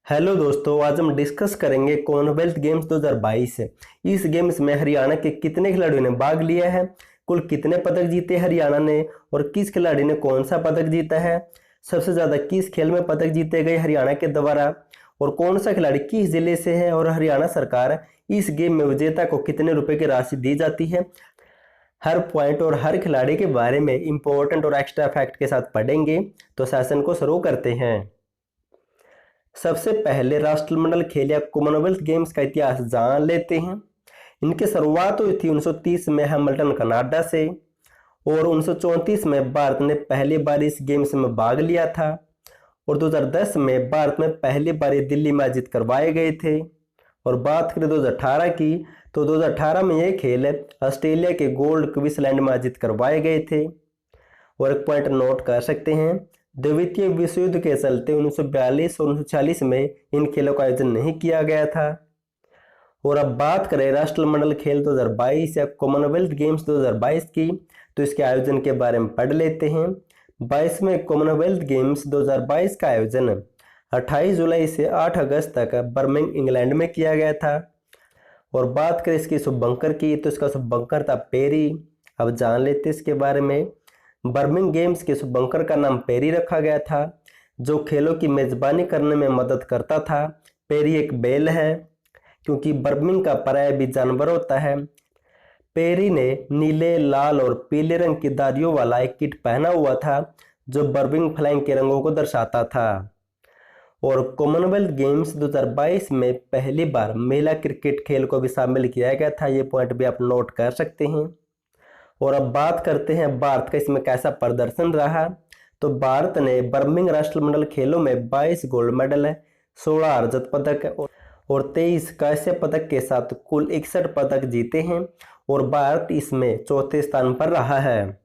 Hello दोस्तों, आज हम डिस्कस करेंगे कॉमनवेल्थ गेम्स 2022। इस गेम्स में हरियाणा के कितने खिलाड़ियों ने भाग लिया है, कुल कितने पदक जीते हरियाणा ने और किस खिलाड़ी ने कौन सा पदक जीता है, सबसे ज्यादा किस खेल में पदक जीते गए हरियाणा के द्वारा और कौन सा खिलाड़ी किस जिले से है और हरियाणा सरकार इस गेम में विजेता को कितने रुपए की राशि दी जाती है। हर पॉइंट और हर खिलाड़ी के बारे में इंपॉर्टेंट और एक्स्ट्रा फैक्ट के साथ पढ़ेंगे। तो सेशन को शुरू करते हैं। सबसे पहले राष्ट्रमंडल खेल या कॉमनवेल्थ गेम्स का इतिहास जान लेते हैं। इनकी शुरुआत हुई थी 1930 में हैमिल्टन कनाडा से और 1934 में भारत ने पहली बार इस गेम्स में भाग लिया था और 2010 में भारत में पहली बार ये दिल्ली में आयोजित करवाए गए थे। और बात करें 2018 की, तो 2018 में ये खेल ऑस्ट्रेलिया के गोल्ड क्वींसलैंड में आयोजित करवाए गए थे। और एक पॉइंट नोट कर सकते हैं, द्वितीय विश्व युद्ध के चलते 1942 और 1940 में इन खेलों का आयोजन नहीं किया गया था। और अब बात करें राष्ट्रमंडल खेल 2022 या कॉमनवेल्थ गेम्स 2022 की, तो इसके आयोजन के बारे में पढ़ लेते हैं। 22वें कॉमनवेल्थ गेम्स 2022 का आयोजन 28 जुलाई से 8 अगस्त तक बर्मिंघम इंग्लैंड में किया गया था। और बात करें इसकी शुभंकर की, तो इसका शुभंकर था पेरी। अब जान लेते इसके बारे में। बर्मिंघम गेम्स के शुभंकर का नाम पेरी रखा गया था, जो खेलों की मेजबानी करने में मदद करता था। पेरी एक बैल है, क्योंकि बर्मिंघम का पर्याय भी जानवर होता है। पेरी ने नीले, लाल और पीले रंग की धारियों वाला एक किट पहना हुआ था, जो बर्मिंघम फ्लैग के रंगों को दर्शाता था। और कॉमनवेल्थ गेम्स 2022 में पहली बार महिला क्रिकेट खेल को भी शामिल किया गया था। ये पॉइंट भी आप नोट कर सकते हैं। और अब बात करते हैं भारत का इसमें कैसा प्रदर्शन रहा। तो भारत ने बर्मिंघम राष्ट्रमंडल खेलों में 22 गोल्ड मेडल, 16 रजत पदक और 23 कांस्य पदक के साथ कुल 61 पदक जीते हैं और भारत इसमें चौथे स्थान पर रहा है।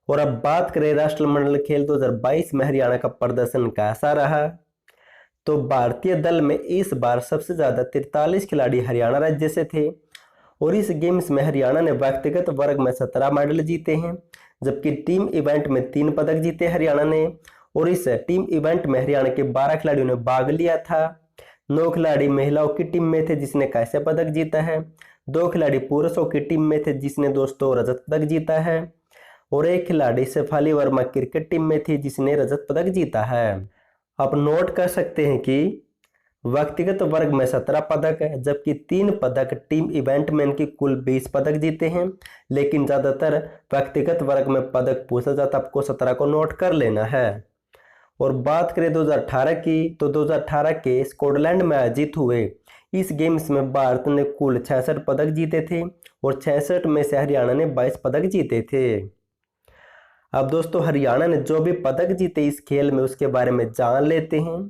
और अब बात करें राष्ट्रमंडल खेल 2022 में हरियाणा का प्रदर्शन कैसा रहा। तो भारतीय दल में इस बार सबसे ज्यादा 43 खिलाड़ी हरियाणा राज्य से थे और इस गेम्स में हरियाणा ने व्यक्तिगत वर्ग में 17 मेडल जीते हैं, जबकि टीम इवेंट में 3 पदक जीते हरियाणा ने। और इस टीम इवेंट में हरियाणा के 12 खिलाड़ियों ने भाग लिया था। 9 खिलाड़ी महिलाओं की टीम में थे जिसने कांस्य पदक जीता है, 2 खिलाड़ी पुरुषों की टीम में थे जिसने दोस्तों रजत पदक जीता है और 1 खिलाड़ी शेफाली वर्मा क्रिकेट टीम में थी जिसने रजत पदक जीता है। आप नोट कर सकते हैं कि व्यक्तिगत वर्ग में 17 पदक है, जबकि 3 पदक टीम इवेंट में इनकी कुल 20 पदक जीते हैं, लेकिन ज्यादातर व्यक्तिगत वर्ग में पदक पूछा जाता, आपको 17 को नोट कर लेना है। और बात करें 2018 की, तो 2018 के स्कॉटलैंड में आयोजित हुए इस गेम्स में भारत ने कुल 66 पदक जीते थे और 66 में से हरियाणा ने 22 पदक जीते थे। अब दोस्तों, हरियाणा ने जो भी पदक जीते इस खेल में उसके बारे में जान लेते हैं।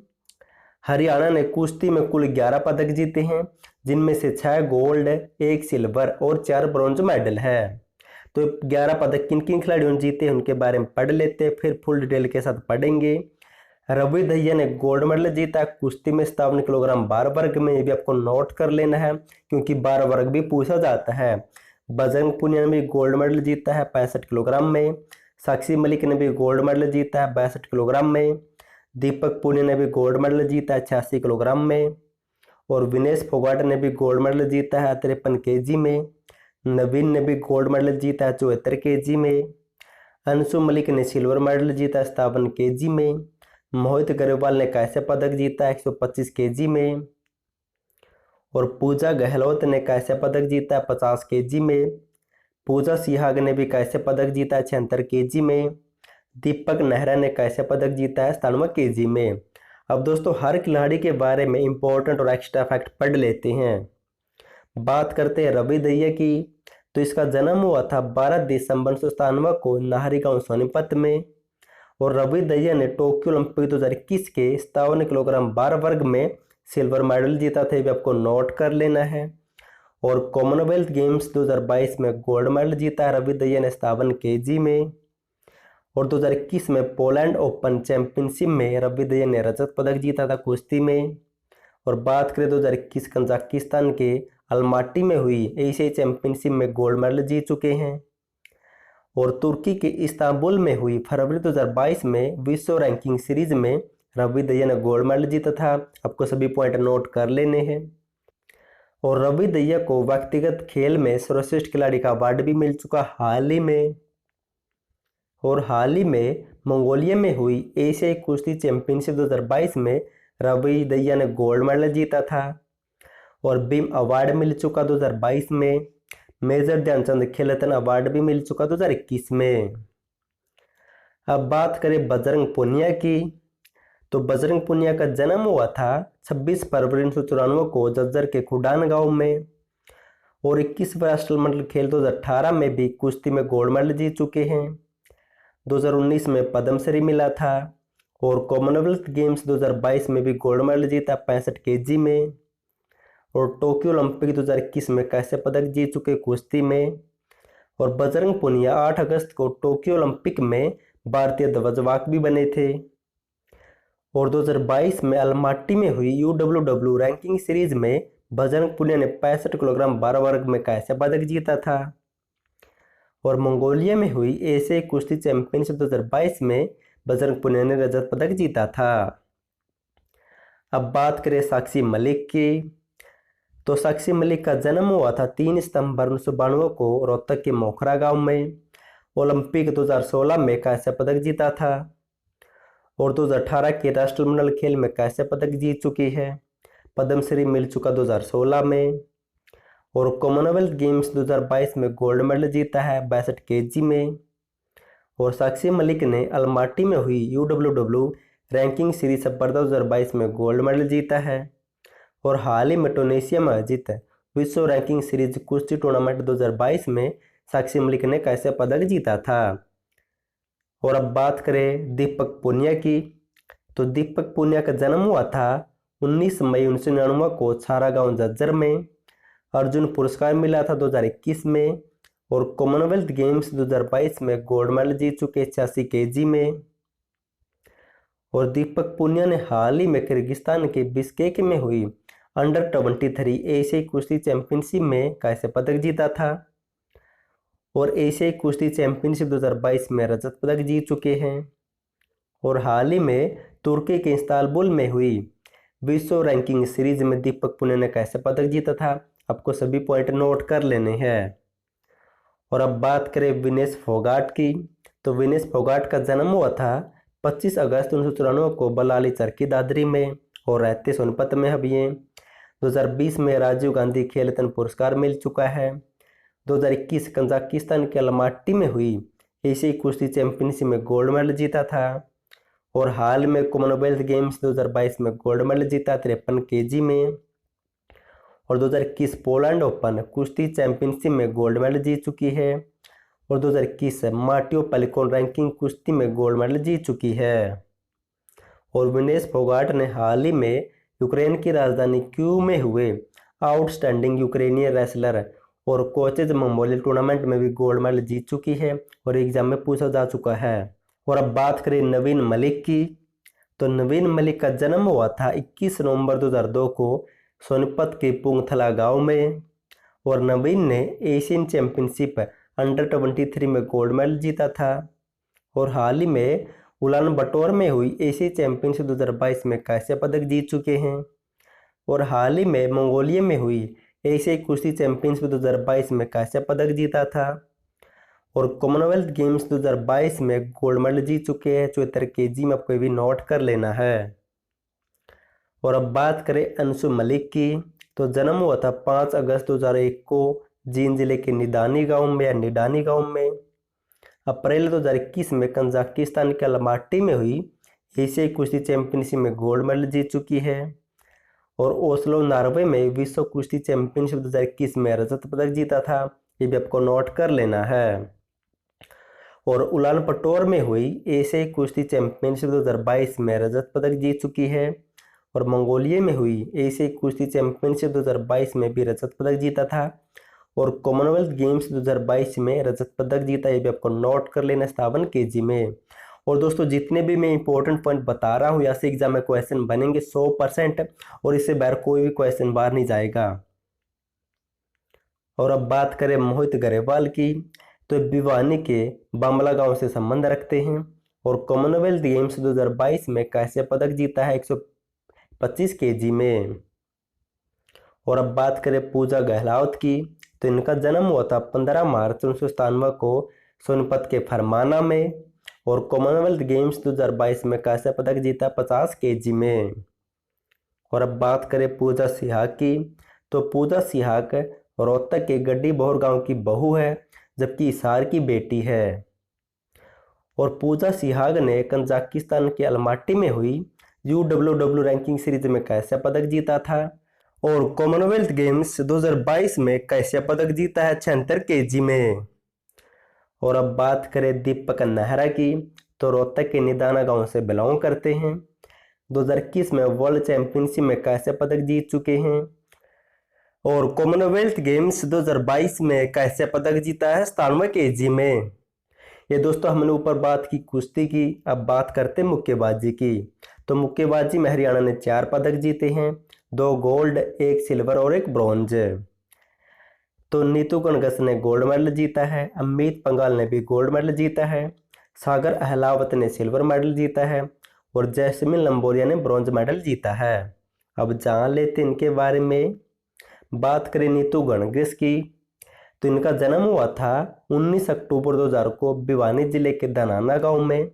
हरियाणा ने कुश्ती में कुल 11 पदक जीते हैं, जिनमें से 6 गोल्ड, 1 सिल्वर और 4 ब्रॉन्ज मेडल है। तो 11 पदक किन किन खिलाड़ियों ने जीते हैं उनके बारे में पढ़ लेते हैं, फिर फुल डिटेल के साथ पढ़ेंगे। रवि दहिया ने गोल्ड मेडल जीता कुश्ती में 57 किलोग्राम बार वर्ग में, ये भी आपको नोट कर लेना है क्योंकि बार वर्ग भी पूछा जाता है। बजरंग पुनिया ने भी गोल्ड मेडल जीता है 65 किलोग्राम में। साक्षी मलिक ने भी गोल्ड मेडल जीता है 62 किलोग्राम में। दीपक पुनिया ने भी गोल्ड मेडल जीता है 86 किलोग्राम में। और विनेश फोगाट ने भी गोल्ड मेडल जीता है 53 केजी में। नवीन ने भी गोल्ड मेडल जीता है 74 केजी में। अंशु मलिक ने सिल्वर मेडल जीता है 57 केजी में। मोहित गरेवाल ने कांस्य पदक जीता है 125 केजी में। और पूजा गहलोत ने कांस्य पदक जीता है 50 केजी में। पूजा सिहाग ने भी कांस्य पदक जीता है 76 केजी में। दीपक नेहरा ने कांस्य पदक जीता है 97 केजी में। अब दोस्तों, हर खिलाड़ी के बारे में इंपॉर्टेंट और एक्स्ट्रा फैक्ट पढ़ लेते हैं। बात करते हैं रवि दहिया की, तो इसका जन्म हुआ था 12 दिसंबर 1997 को नाहरी गांव सोनीपत में। और रवि दहिया ने टोक्यो ओलंपिक 2021 के 57 किलोग्राम बार वर्ग में सिल्वर मेडल जीता था, ये आपको नोट कर लेना है। और कॉमनवेल्थ गेम्स 2022 में गोल्ड मेडल जीता है रवि दहिया ने 57 केजी में। और 2021 में पोलैंड ओपन चैंपियनशिप में रवि दहिया ने रजत पदक जीता था कुश्ती में। और बात करें 2021 कजाकिस्तान के अलमाटी में हुई एशियाई चैंपियनशिप में गोल्ड मेडल जीत चुके हैं। और तुर्की के इस्तांबुल में हुई फरवरी 2022 में विश्व रैंकिंग सीरीज में रवि दहिया ने गोल्ड मेडल जीता था। आपको सभी पॉइंट नोट कर लेने हैं। और रवि दहिया को व्यक्तिगत खेल में सर्वश्रेष्ठ खिलाड़ी का अवार्ड भी मिल चुका हाल ही में। और हाल ही में मंगोलिया में हुई एशियाई कुश्ती चैंपियनशिप 2022 में रवि दहिया ने गोल्ड मेडल जीता था। और भीम अवार्ड मिल चुका 2022 में। मेजर ध्यानचंद खेल रत्न अवार्ड भी मिल चुका 2021 में। अब बात करें बजरंग पुनिया की, तो बजरंग पुनिया का जन्म हुआ था 26 फरवरी 1994 को झज्जर के खुडान गांव में। और 21वें राष्ट्रमंडल खेल 2018 में भी कुश्ती में गोल्ड मेडल जीत चुके हैं। 2019 में पद्मश्री मिला था। और कॉमनवेल्थ गेम्स 2022 में भी गोल्ड मेडल जीता 65 केजी में। और टोक्यो ओलंपिक 2021 में कांस्य पदक जीत चुके कुश्ती में। और बजरंग पुनिया 8 अगस्त को टोक्यो ओलंपिक में भारतीय ध्वजवाहक भी बने थे। और 2022 में अलमाटी में हुई UWW रैंकिंग सीरीज में बजरंग पुनिया ने 65 किलोग्राम भार वर्ग में कांस्य पदक जीता था। और मंगोलिया में हुई एशियाई कुश्ती चैंपियनशिप 2022 में बजरंग पुनिया ने रजत पदक जीता था। अब बात करें साक्षी मलिक की, तो साक्षी मलिक का जन्म हुआ था 3 सितंबर 1992 को रोहतक के मोखरा गांव में। ओलंपिक 2016 में कांस्य पदक जीता था। और 2018 के राष्ट्रमंडल खेल में कांस्य पदक जीत चुकी है। पद्मश्री मिल चुका 2016 में। और कॉमनवेल्थ गेम्स 2022 में गोल्ड मेडल जीता है 62 केजी में। और साक्षी मलिक ने अलमाटी में हुई UWW रैंकिंग सीरीज स्पर्धा 2022 में गोल्ड मेडल जीता है। और हाल ही में इंडोनेशिया में आयोजित विश्व रैंकिंग सीरीज कुश्ती टूर्नामेंट 2022 में साक्षी मलिक ने कांस्य पदक जीता था। और अब बात करें दीपक पुनिया की, तो दीपक पुनिया का जन्म हुआ था 19 मई 1999 को छारा गांव झज्जर में। अर्जुन पुरस्कार मिला था 2021 में। और कॉमनवेल्थ गेम्स 2022 में गोल्ड मेडल जीत चुके 86 केजी में। और दीपक पुनिया ने हाल ही में किर्गिस्तान के बिश्केक में हुई अंडर 23 एशियाई कुश्ती चैंपियनशिप में कांस्य पदक जीता था। और एशियाई कुश्ती चैंपियनशिप 2022 में रजत पदक जीत चुके हैं। और हाल ही में तुर्की के इस्तांबुल में हुई विश्व रैंकिंग सीरीज में दीपक पुनिया ने कांस्य पदक जीता था। आपको सभी पॉइंट नोट कर लेने हैं। और अब बात करें विनेश फोगाट की, तो विनेश फोगाट का जन्म हुआ था 25 अगस्त 1994 को बलाली चरखी दादरी में। और रहते सोनपत में अब ये 2020 में राजीव गांधी खेल रत्न पुरस्कार मिल चुका है। 2021 कजाकिस्तान के अलमाटी में हुई एशियाई कुश्ती चैंपियनशिप में गोल्ड मेडल जीता था। और हाल में कॉमनवेल्थ गेम्स 2022 में गोल्ड मेडल जीता 53 केजी में। और 2021 पोलैंड ओपन कुश्ती चैंपियनशिप में गोल्ड मेडल जीत चुकी है। और 2021 मार्टियो पेलिकोन रैंकिंग कुश्ती में गोल्ड मेडल जीत चुकी है। और विनेश फोगाट ने हाल ही में यूक्रेन की राजधानी क्यू में हुए आउटस्टैंडिंग यूक्रेनियन रेसलर और कोचेज मेमोरियल टूर्नामेंट में भी गोल्ड मेडल जीत चुकी है। और एग्जाम में पूछा जा चुका है। और अब बात करें नवीन मलिक की, तो नवीन मलिक का जन्म हुआ था 21 नवंबर 2002 को सोनीपत के पुंगथला गांव में। और नवीन ने एशियन चैंपियनशिप अंडर 23 में गोल्ड मेडल जीता था। और हाल ही में उलान बटोर में हुई एशियाई चैंपियनशिप 2022 में कांस्य पदक जीत चुके हैं। और हाल ही में मंगोलिया में हुई एशियाई कुश्ती चैंपियनशिप 2022 में कांस्य पदक जीता था। और कॉमनवेल्थ गेम्स 2022 में गोल्ड मेडल जीत चुके हैं 74 केजी में। आपको भी नोट कर लेना है। और अब बात करें अंशु मलिक की, तो जन्म हुआ था 5 अगस्त 2001 को जींद जिले के निडानी गांव में या निडानी गांव में। अप्रैल 2021 में कजाकिस्तान के अलमाटी में हुई एशियाई कुश्ती चैंपियनशिप में गोल्ड मेडल जीत चुकी है। और ओस्लो नॉर्वे में विश्व कुश्ती चैंपियनशिप 2021 में रजत पदक जीता था। ये भी आपको नोट कर लेना है। और उलान बटोर में हुई एशियाई कुश्ती चैंपियनशिप 2022 में रजत पदक जीत चुकी है। और मंगोलिया में हुई एशियाई कुश्ती चैंपियनशिप 2022 में भी रजत पदक जीता था। और कॉमनवेल्थ गेम्स 2022 में रजत पदक जीता। ये भी आपको नोट कर लेना 57 केजी में। और दोस्तों जितने भी मैं इंपॉर्टेंट पॉइंट बता रहा हूँ यहाँ से एग्जाम में क्वेश्चन बनेंगे 100%। और इससे बाहर कोई भी क्वेश्चन बाहर नहीं जाएगा। और अब बात करें मोहित गरेवाल की, तो भिवानी के बामला गांव से संबंध रखते हैं। और कॉमनवेल्थ गेम्स 2022 में कैसे पदक जीता है 125 केजी में। और अब बात करें पूजा गहलावत की, तो इनका जन्म हुआ था 15 मार्च 1997 को सोनीपत के फरमाना में। और कॉमनवेल्थ गेम्स 2022 में कैसे पदक जीता 50 केजी में। और अब बात करें पूजा सिहाग की, तो पूजा सिहाग रोहतक के गड्डी बहोर गांव की बहू है, जबकि हिसार की बेटी है। और पूजा सिहाग ने कजाकिस्तान के अलमाटी में हुई UWW रैंकिंग सीरीज में कैसे पदक जीता था। और कॉमनवेल्थ गेम्स 2022 में कैसे पदक जीता है 76 केजी में। और अब बात करें दीपक नेहरा की, तो रोहतक के निदाना गांव से बिलोंग करते हैं। 2021 में वर्ल्ड चैंपियनशिप में कैसे पदक जीत चुके हैं। और कॉमनवेल्थ गेम्स 2022 में कैसे पदक जीता है 97 केजी में। ये दोस्तों हमने ऊपर बात की कुश्ती की, अब बात करते हैं मुक्केबाजी की। तो मुक्केबाजी में हरियाणा ने 4 पदक जीते हैं, 2 गोल्ड, 1 सिल्वर और 1 ब्रॉन्ज। तो नीतू गणगस ने गोल्ड मेडल जीता है, अमित पंघाल ने भी गोल्ड मेडल जीता है, सागर अहलावत ने सिल्वर मेडल जीता है और जैस्मिन लंबोरिया ने ब्रॉन्ज मेडल जीता है। अब जान लेते इनके बारे में। बात करें नीतू गणगस की, तो इनका जन्म हुआ था 19 अक्टूबर 2000 को भिवानी जिले के धनाना गांव में।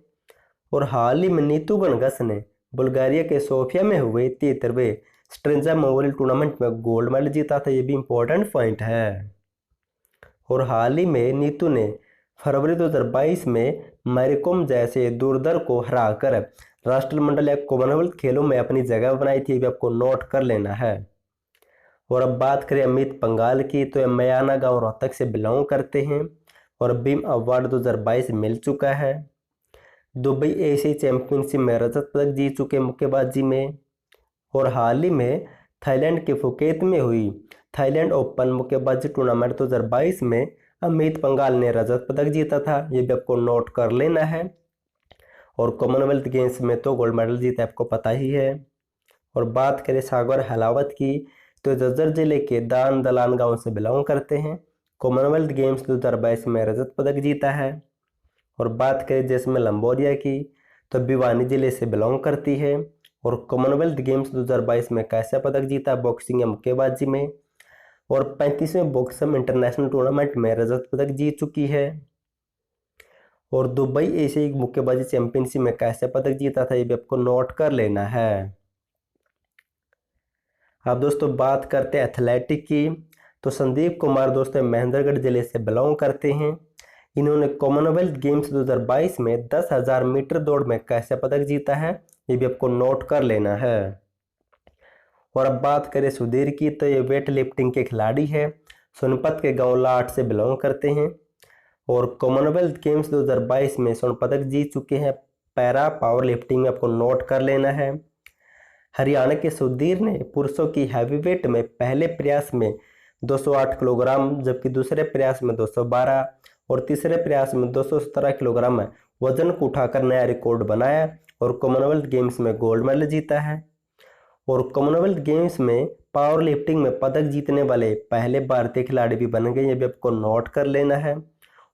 और हाल ही में नीतू गणगस ने बुल्गारिया के सोफिया में हुए 73वें स्ट्रेंजा मेमोरियल टूर्नामेंट में गोल्ड मेडल जीता था, ये भी इंपॉर्टेंट पॉइंट है। और हाल ही में नीतू ने फरवरी 2022 में मैरीकॉम जैसे दूरदर को हराकर राष्ट्रमंडल या कॉमनवेल्थ खेलों में अपनी जगह बनाई थी, भी आपको नोट कर लेना है। और अब बात करें अमित पंघाल की, तो मयाना गांव रोहतक से बिलोंग करते हैं और बीम अवार्ड 2022 मिल चुका है। दुबई एशियाई चैंपियनशिप में रजत पदक जीत चुके मुक्केबाजी में। और हाल ही में थाईलैंड के फुकेत में हुई थाईलैंड ओपन मुक्केबाजी टूर्नामेंट 2022 में अमित पंघाल ने रजत पदक जीता था, ये भी आपको नोट कर लेना है। और कॉमनवेल्थ गेम्स में तो गोल्ड मेडल जीता आपको पता ही है। और बात करें सागर अहलावत की, तो झज्जर जिले के दान दलान गांव से बिलोंग करते हैं, कॉमनवेल्थ गेम्स 2022 में रजत पदक जीता है। और बात करें जैस्मिन लंबोरिया की, तो भिवानी जिले से बिलोंग करती है और कॉमनवेल्थ गेम्स 2022 में कैसे पदक जीता बॉक्सिंग या मुक्केबाजी में। और 35वें बॉक्सम इंटरनेशनल टूर्नामेंट में रजत पदक जीत चुकी है। और दुबई एशियाई मुक्केबाजी चैंपियनशिप में कैसे पदक जीता था, ये भी आपको नोट कर लेना है। अब दोस्तों बात करते हैं एथलेटिक की, तो संदीप कुमार दोस्तों महेंद्रगढ़ जिले से बिलोंग करते हैं। इन्होंने कॉमनवेल्थ गेम्स 2022 में 10,000 मीटर दौड़ में कैसे पदक जीता है, ये भी आपको नोट कर लेना है। और अब बात करें सुधीर की, तो ये वेट लिफ्टिंग के खिलाड़ी है, सोनीपत के गांव लाट से बिलोंग करते हैं और कॉमनवेल्थ गेम्स 2022 में स्वर्ण पदक जीत चुके हैं पैरा पावर लिफ्टिंग में, आपको नोट कर लेना है। हरियाणा के सुधीर ने पुरुषों की हैवीवेट में पहले प्रयास में 208 किलोग्राम, जबकि दूसरे प्रयास में 212 और तीसरे प्रयास में 217 किलोग्राम वजन को उठाकर नया रिकॉर्ड बनाया और कॉमनवेल्थ गेम्स में गोल्ड मेडल जीता है। और कॉमनवेल्थ गेम्स में पावर लिफ्टिंग में पदक जीतने वाले पहले भारतीय खिलाड़ी भी बन गए, ये भी आपको नोट कर लेना है।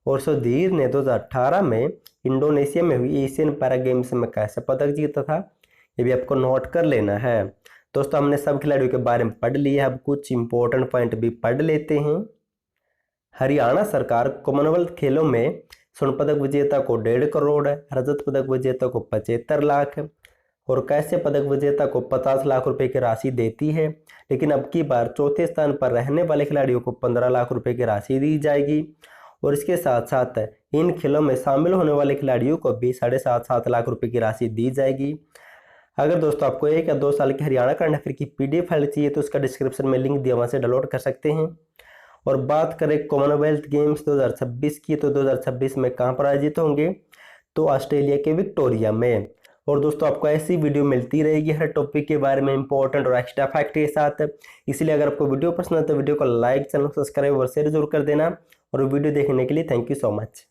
और सुधीर ने 2018 में इंडोनेशिया में हुई एशियन पैरा गेम्स में कैसे पदक जीता था, ये भी आपको नोट कर लेना है। दोस्तों हमने सब खिलाड़ियों के बारे में पढ़ लिया, अब कुछ इंपॉर्टेंट पॉइंट भी पढ़ लेते हैं। हरियाणा सरकार कॉमनवेल्थ खेलों में स्वर्ण पदक विजेता को 1.5 करोड़, रजत पदक विजेता को 75 लाख और कैंस्य पदक विजेता को 50 लाख रुपए की राशि देती है। लेकिन अब की बार चौथे स्थान पर रहने वाले खिलाड़ियों को 15 लाख रुपए की राशि दी जाएगी और इसके साथ साथ इन खेलों में शामिल होने वाले खिलाड़ियों को भी 7.5 लाख रुपए की राशि दी जाएगी। अगर दोस्तों आपको 1 या 2 साल की हरियाणा करंट अफेयर की PDF फाइल चाहिए तो उसका डिस्क्रिप्शन में लिंक दिया, वहाँ से डाउनलोड कर सकते हैं। और बात करें कॉमनवेल्थ गेम्स 2026 की, तो 2026 में कहाँ पर आयोजित होंगे, तो ऑस्ट्रेलिया के विक्टोरिया में। और दोस्तों आपको ऐसी वीडियो मिलती रहेगी हर टॉपिक के बारे में इंपॉर्टेंट और एक्स्ट्रा फैक्ट के साथ, इसलिए अगर आपको वीडियो पसंद है तो वीडियो को लाइक, चैनल सब्सक्राइब और शेयर जरूर कर देना। और वीडियो देखने के लिए थैंक यू सो मच।